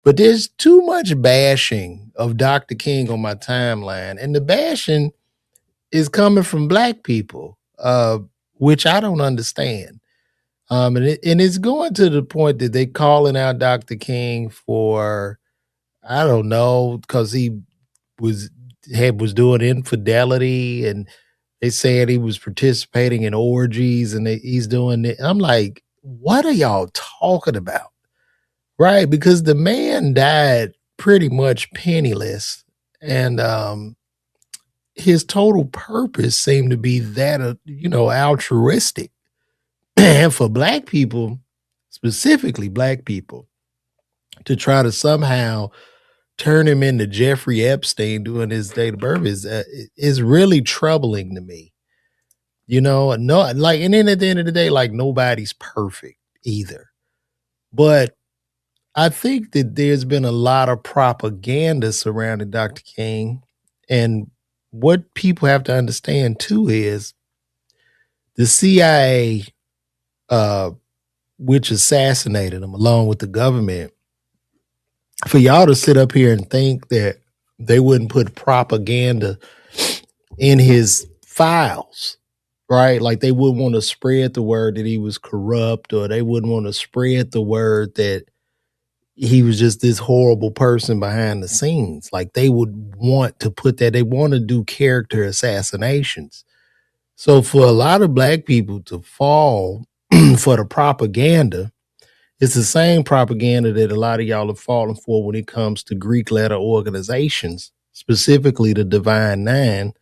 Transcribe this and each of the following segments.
But there's too much bashing of Dr. King on my timeline, and the bashing is coming from black people, which I don't understand. And it's going to the point that they calling out Dr. King for, I don't know, because he was was doing infidelity, and they said he was participating in orgies, and he's doing it. I'm like, what are y'all talking about? Right? Because the man died pretty much penniless, and his total purpose seemed to be that of, altruistic. And for black people, specifically black people, to try to somehow turn him into Jeffrey Epstein doing his date of birth is really troubling to me. No, like, and then at the end of the day, like, nobody's perfect either. But I think that there's been a lot of propaganda surrounding Dr. King. And what people have to understand too is the CIA, uh, which assassinated him along with the government, for y'all to sit up here and think that they wouldn't put propaganda in his files, right? Like, they wouldn't want to spread the word that he was corrupt, or they wouldn't want to spread the word that he was just this horrible person behind the scenes. Like, they would want to put that, they want to do character assassinations. So for a lot of black people to fall for the propaganda, it's the same propaganda that a lot of y'all are falling for when it comes to Greek letter organizations, specifically the Divine Nine,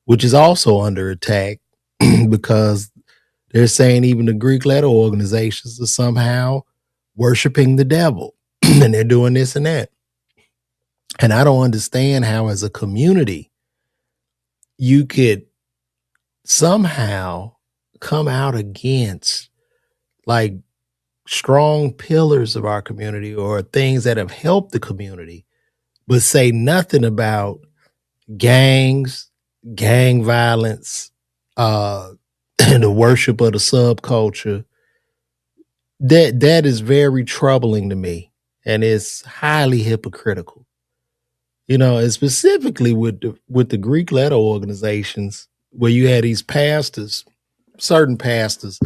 which is also under attack because they're saying even the Greek letter organizations are somehow worshiping the devil and they're doing this and that. And I don't understand how, as a community, you could somehow come out against, like, strong pillars of our community or things that have helped the community, but say nothing about gangs, gang violence, and the worship of the subculture. That is very troubling to me, and it's highly hypocritical. And specifically with the Greek letter organizations, where you had these pastors, certain pastors,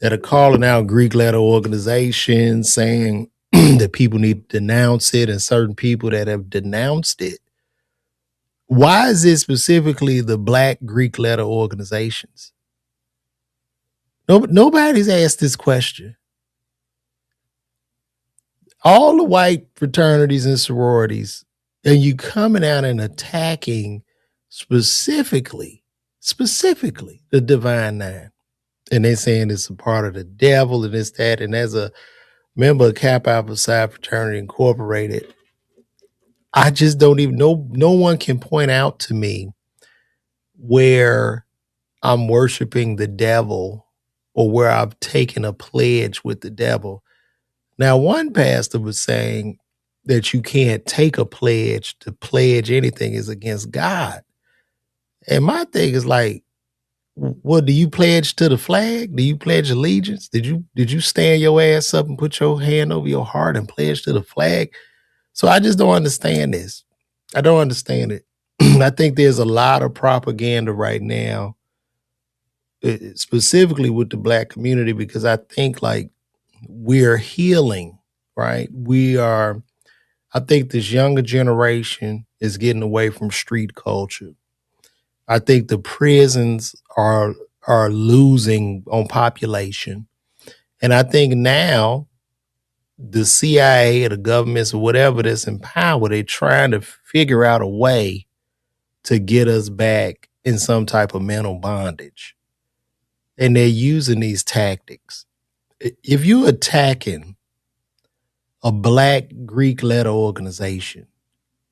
that are calling out Greek letter organizations, saying that people need to denounce it, and certain people that have denounced it. Why is it specifically the black Greek letter organizations? Nobody's asked this question. All the white fraternities and sororities, and you coming out and attacking specifically the Divine Nine. And they're saying it's a part of the devil and this, that. And as a member of Kappa Alpha Psi Fraternity Incorporated, I just don't even know. No one can point out to me where I'm worshiping the devil or where I've taken a pledge with the devil. Now, one pastor was saying that you can't take a pledge. To pledge anything is against God. And my thing is like, what do you pledge to the flag? Do you pledge allegiance? Did you stand your ass up and put your hand over your heart and pledge to the flag? So I just don't understand this. I don't understand it. I think there's a lot of propaganda right now, specifically with the black community, because I think, like, we're healing, right? I think this younger generation is getting away from street culture. I think the prisons are losing on population. And I think now the CIA or the governments or whatever that's in power, they're trying to figure out a way to get us back in some type of mental bondage. And they're using these tactics. If you're attacking a black Greek letter organization,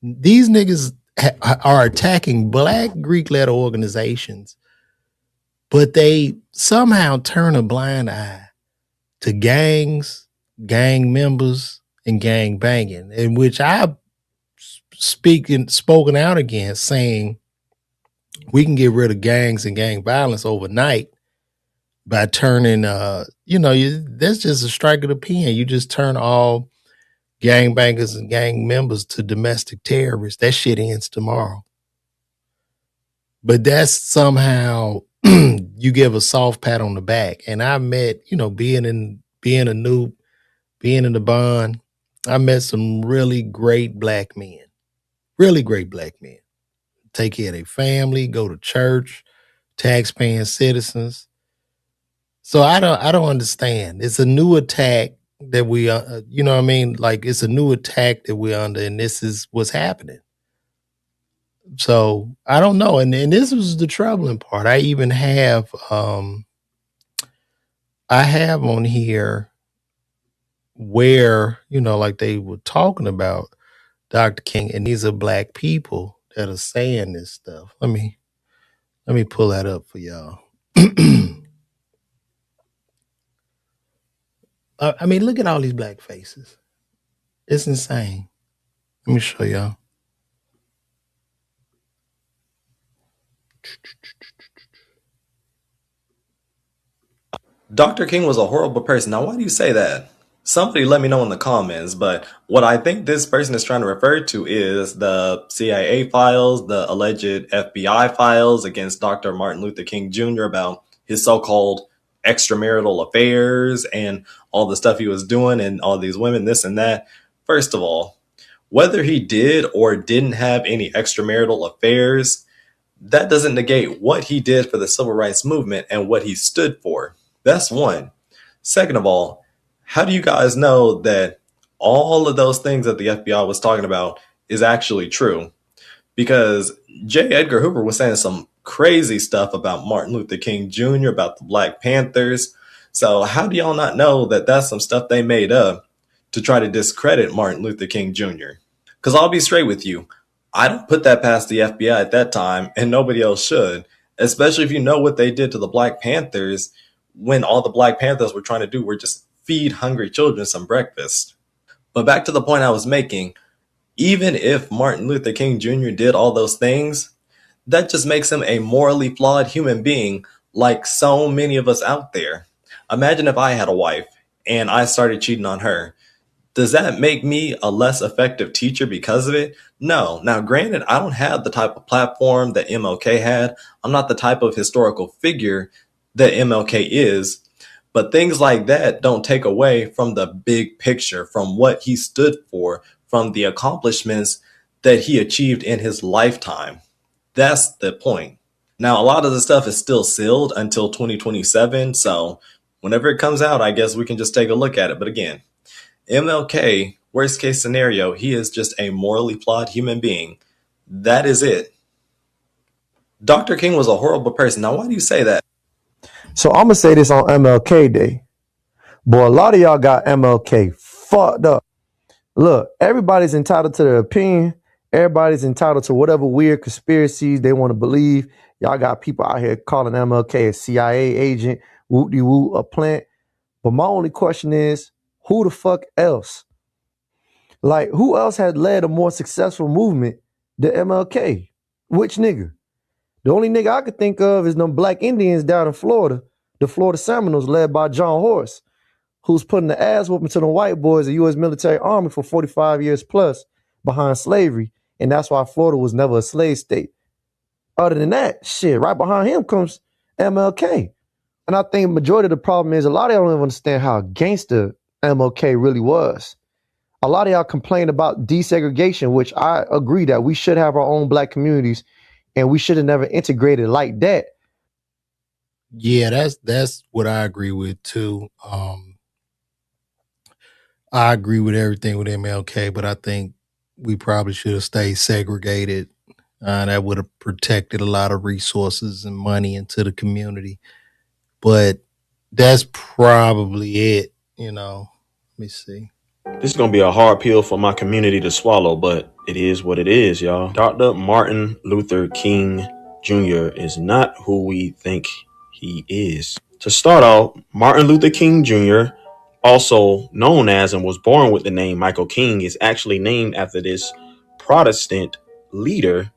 these niggas are attacking black Greek letter organizations, but they somehow turn a blind eye to gangs, gang members, and gang banging, in which I've spoken out against, saying we can get rid of gangs and gang violence overnight by turning, that's just a strike of the pen. You just turn all gangbangers and gang members to domestic terrorists. That shit ends tomorrow. But that's somehow you give a soft pat on the back. And I met, being in the bond, I met some really great black men. Really great black men. Take care of their family, go to church, tax-paying citizens. So I don't understand. It's a new attack that we you know what I mean? Like it's a new attack that we're under, and this is what's happening. So I don't know. And this was the troubling part. I have on here where, like they were talking about Dr. King, and these are black people that are saying this stuff. Let me pull that up for y'all. I mean, look at all these black faces. It's insane. Let me show y'all. Dr. King was a horrible person. Now, why do you say that? Somebody let me know in the comments, but what I think this person is trying to refer to is the CIA files, the alleged FBI files against Dr. Martin Luther King Jr. about his so-called extramarital affairs and all the stuff he was doing and all these women, this and that. First of all, whether he did or didn't have any extramarital affairs, that doesn't negate what he did for the civil rights movement and what he stood for. That's one. Second of all, how do you guys know that all of those things that the FBI was talking about is actually true? Because J. Edgar Hoover was saying some crazy stuff about Martin Luther King Jr., about the Black Panthers. So how do y'all not know that that's some stuff they made up to try to discredit Martin Luther King Jr.? Because I'll be straight with you. I don't put that past the FBI at that time, and nobody else should, especially if you know what they did to the Black Panthers when all the Black Panthers were trying to do were just feed hungry children some breakfast. But back to the point I was making, even if Martin Luther King Jr. did all those things, that just makes him a morally flawed human being like so many of us out there. Imagine if I had a wife and I started cheating on her. Does that make me a less effective teacher because of it? No. Now, granted, I don't have the type of platform that MLK had. I'm not the type of historical figure that MLK is. But things like that don't take away from the big picture, from what he stood for, from the accomplishments that he achieved in his lifetime. That's the point. Now, a lot of the stuff is still sealed until 2027. So whenever it comes out, I guess we can just take a look at it. But again, MLK, worst case scenario, he is just a morally flawed human being. That is it. Dr. King was a horrible person. Now, why do you say that? So I'm gonna say this on MLK Day. Boy, a lot of y'all got MLK fucked up. Look, everybody's entitled to their opinion. Everybody's entitled to whatever weird conspiracies they want to believe. Y'all got people out here calling MLK a CIA agent, whoop-de-whoop, a plant. But my only question is, who the fuck else? Like, who else had led a more successful movement than MLK? Which nigga? The only nigga I could think of is them black Indians down in Florida, the Florida Seminoles led by John Horse, who's putting the ass whooping to the white boys, the U.S. military army for 45 years plus behind slavery. And that's why Florida was never a slave state. Other than that, shit, right behind him comes MLK. And I think majority of the problem is a lot of y'all don't even understand how gangster MLK really was. A lot of y'all complain about desegregation, which I agree that we should have our own black communities and we should have never integrated like that. Yeah, that's what I agree with too. I agree with everything with MLK, but I think we probably should have stayed segregated. That would have protected a lot of resources and money into the community. But that's probably it, Let me see. This is going to be a hard pill for my community to swallow, but it is what it is, y'all. Dr. Martin Luther King Jr. is not who we think he is. To start off, Martin Luther King Jr., also known as and was born with the name Michael King, is actually named after this Protestant leader,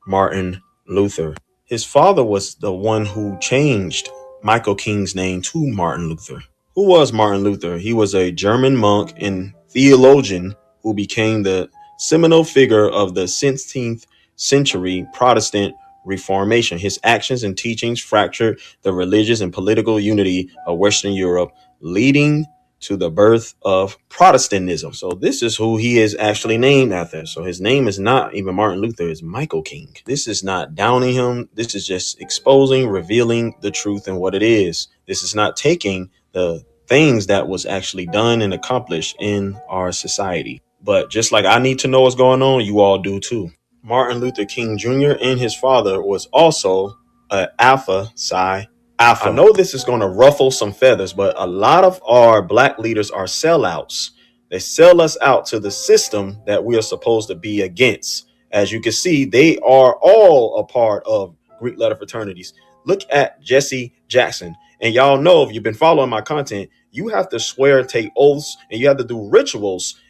Martin Luther. His father was the one who changed Michael King's name to Martin Luther, Who was Martin Luther? He was a German monk and theologian who became the seminal figure of the 16th century Protestant Reformation. His actions and teachings fractured the religious and political unity of Western Europe, leading to the birth of Protestantism. So this is who he is actually named after. So his name is not even Martin Luther, it's Michael King. This is not downing him. This is just exposing, revealing the truth and what it is. This is not taking the things that was actually done and accomplished in our society. But just like I need to know what's going on, you all do too. Martin Luther King Jr. and his father was also an Alpha Psi Alpha. I know this is going to ruffle some feathers, but a lot of our black leaders are sellouts. They sell us out to the system that we are supposed to be against. As you can see, they are all a part of Greek letter fraternities. Look at Jesse Jackson. And y'all know, if you've been following my content, you have to swear, take oaths, and you have to do rituals,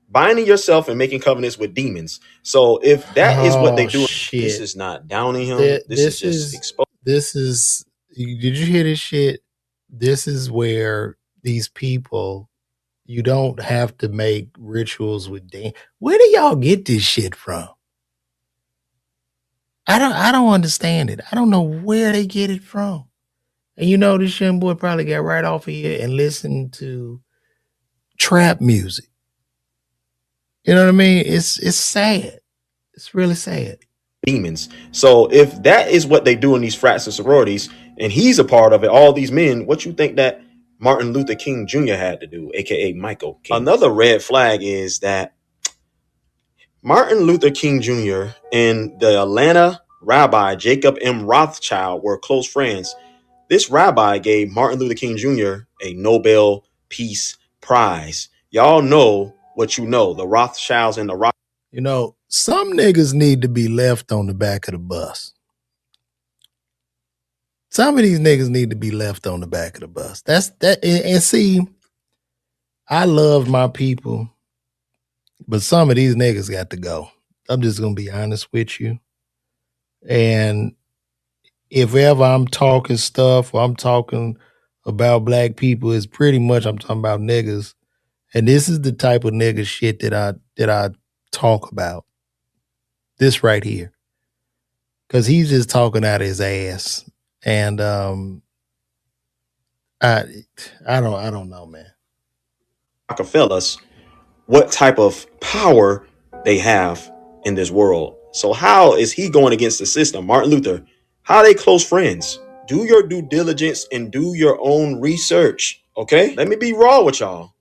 binding yourself and making covenants with demons. So if that is what they do, this is not downing him. This is just exposed. This is, did you hear this shit? This is where these people, you don't have to make rituals with demons. Where do y'all get this shit from? I don't understand it. I don't know where they get it from. And you know, this young boy probably got right off of here and listened to trap music. You know what I mean? It's sad. It's really sad. Demons. So if that is what they do in these frats and sororities, and he's a part of it, all these men, what you think that Martin Luther King Jr. had to do, aka Michael King? Another red flag is that Martin Luther King Jr. and the Atlanta rabbi Jacob M. Rothschild were close friends. This rabbi gave Martin Luther King Jr. a Nobel Peace Prize. Y'all know what you know. The Rothschilds and the Rothschilds. You know, some niggas need to be left on the back of the bus. Some of these niggas need to be left on the back of the bus. That's that. And see, I love my people, but some of these niggas got to go. I'm just going to be honest with you. And if ever I'm talking stuff or I'm talking about black people, it's pretty much I'm talking about niggas. And this is the type of nigga shit that I talk about. This right here. Cause he's just talking out of his ass. And I don't know, man. Rockefellers, what type of power they have in this world. So how is he going against the system? Martin Luther, how are they close friends? Do your due diligence and do your own research. Okay, let me be raw with y'all.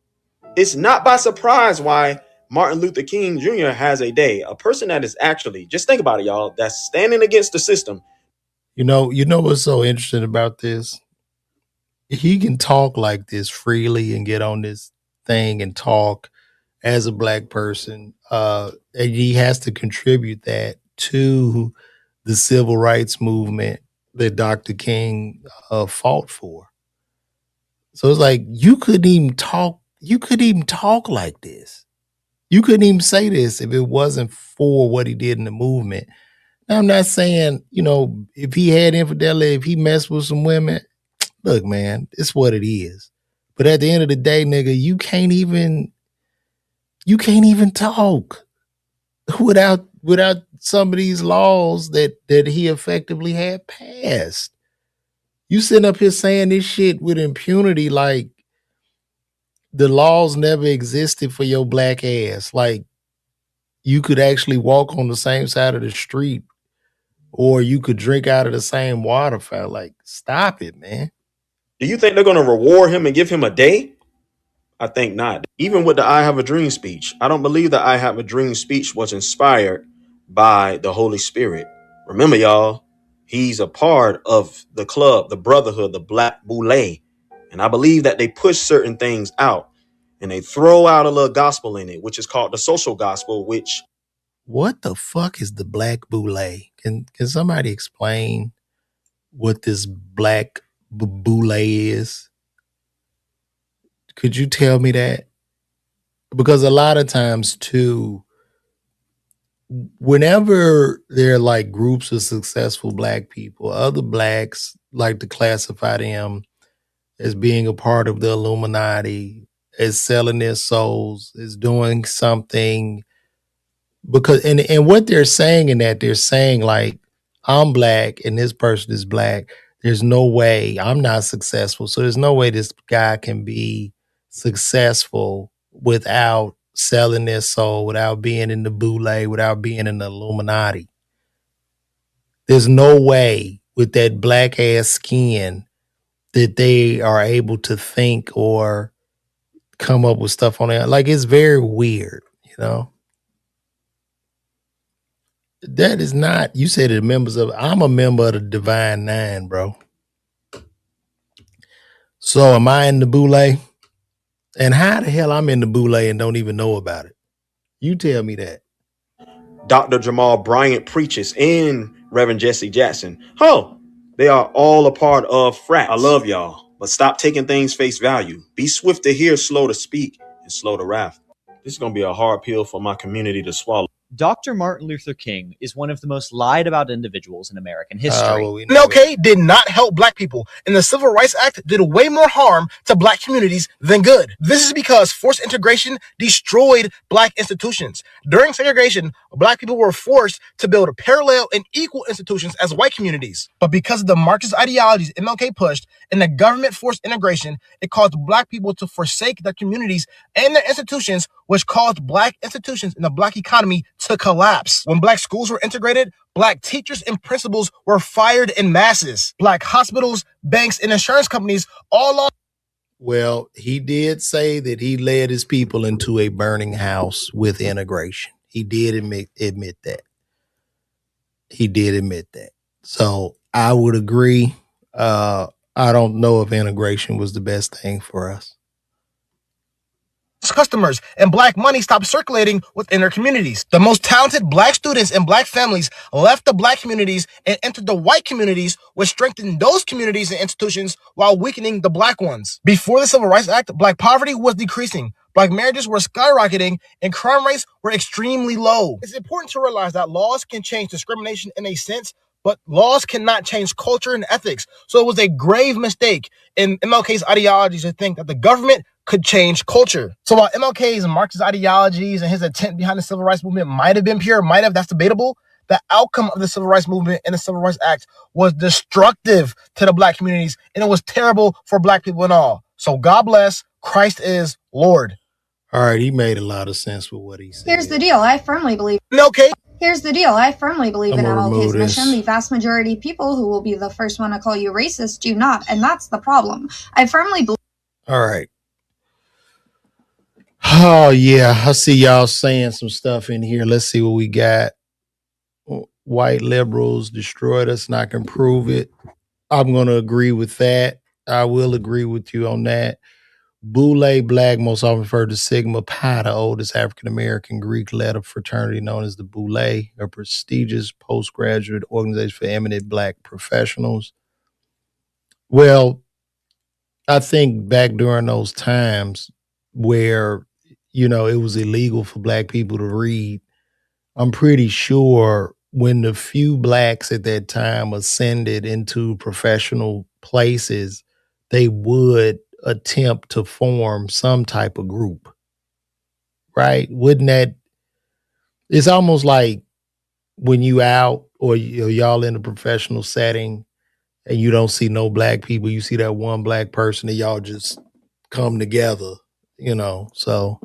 It's not by surprise why Martin Luther King Jr. has a day. A person that is actually, just think about it, y'all, that's standing against the system. You know what's so interesting about this? He can talk like this freely and get on this thing and talk as a black person. And he has to contribute that to the civil rights movement that Dr. King fought for. So it's like you couldn't even talk like this. You couldn't even say this if it wasn't for what he did in the movement. Now, I'm not saying, you know, if he had infidelity, if he messed with some women, look, man, it's what it is. But at the end of the day, nigga, you can't even talk without some of these laws that he effectively had passed. You sitting up here saying this shit with impunity, like the laws never existed for your black ass. Like you could actually walk on the same side of the street or you could drink out of the same water fountain. Like, stop it, man. Do you think they're going to reward him and give him a day? I think not. Even with the I Have a Dream speech, I don't believe the I Have a Dream speech was inspired by the Holy Spirit. Remember, y'all, he's a part of the club, the brotherhood, the Black Boule. And I believe that they push certain things out and they throw out a little gospel in it, which is called the social gospel, which... What the fuck is the Black Boule? Can somebody explain what this Black Boule is? Could you tell me that? Because a lot of times too, whenever there are like groups of successful black people, other blacks like to classify them as being a part of the Illuminati, as selling their souls, as doing something. Because and what they're saying in that, they're saying like, I'm black and this person is black. There's no way I'm not successful. So there's no way this guy can be successful without selling their soul, without being in the Boule, without being in the Illuminati. There's no way with that black ass skin that they are able to think or come up with stuff on it. Like, it's very weird, you know? That is not, you said the members of, I'm a member of the Divine Nine, bro. So am I in the Boule? And how the hell I'm in the Boule and don't even know about it? You tell me that. Dr. Jamal Bryant preaches and Reverend Jesse Jackson. Oh, they are all a part of Frats. I love y'all, but stop taking things face value. Be swift to hear, slow to speak, and slow to wrath. This is going to be a hard pill for my community to swallow. Dr. Martin Luther King is one of the most lied about individuals in American history. MLK did not help black people, and the Civil Rights Act did way more harm to black communities than good. This is because forced integration destroyed black institutions. During segregation, black people were forced to build parallel and equal institutions as white communities. But because of the Marxist ideologies MLK pushed and the government forced integration, it caused black people to forsake their communities and their institutions, which caused black institutions and the black economy to collapse. When black schools were integrated, black teachers and principals were fired in masses. Black hospitals, banks, and insurance companies all lost. Well, he did say that he led his people into a burning house with integration. He did admit that. He did admit that. So I would agree. I don't know if integration was the best thing for us. Customers and black money stopped circulating within their communities. The most talented black students and black families left the black communities and entered the white communities, which strengthened those communities and institutions while weakening the black ones. Before the Civil Rights Act, black poverty was decreasing. Black marriages were skyrocketing and crime rates were extremely low. It's important to realize that laws can change discrimination in a sense, but laws cannot change culture and ethics. So it was a grave mistake in MLK's ideologies to think that the government could change culture. So while MLK's Marxist ideologies and his intent behind the Civil Rights Movement might have been pure, that's debatable, the outcome of the Civil Rights Movement and the Civil Rights Act was destructive to the black communities, and it was terrible for black people and all. So God bless. Christ is Lord. All right, he made a lot of sense with what he said. Here's the deal. I firmly believe MLK. Here's the deal. I firmly believe in MLK's this. mission. The vast majority of people who will be the first one to call you racist do not, and that's the problem. I firmly believe. All right. Oh, yeah. I see y'all saying some stuff in here. Let's see what we got. White liberals destroyed us, and I can prove it. I'm going to agree with that. I will agree with you on that. Boule Black, most often referred to Sigma Pi, the oldest African-American Greek letter fraternity known as the Boule, a prestigious postgraduate organization for eminent black professionals. Well, I think back during those times where, you know, it was illegal for black people to read, I'm pretty sure when the few blacks at that time ascended into professional places, they would attempt to form some type of group, right? Wouldn't that, it's almost like when you out or y'all in a professional setting and you don't see no black people, you see that one black person and y'all just come together, you know? So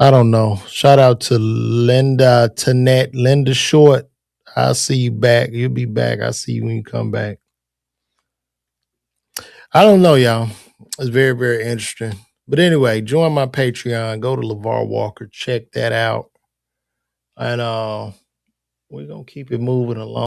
I don't know. Shout out to Linda Tanette, Linda Short. I'll see you back. You'll be back. I'll see you when you come back. I don't know, y'all. It's very, very interesting. But anyway, join my Patreon. Go to LeVar Walker. Check that out. And we're going to keep it moving along.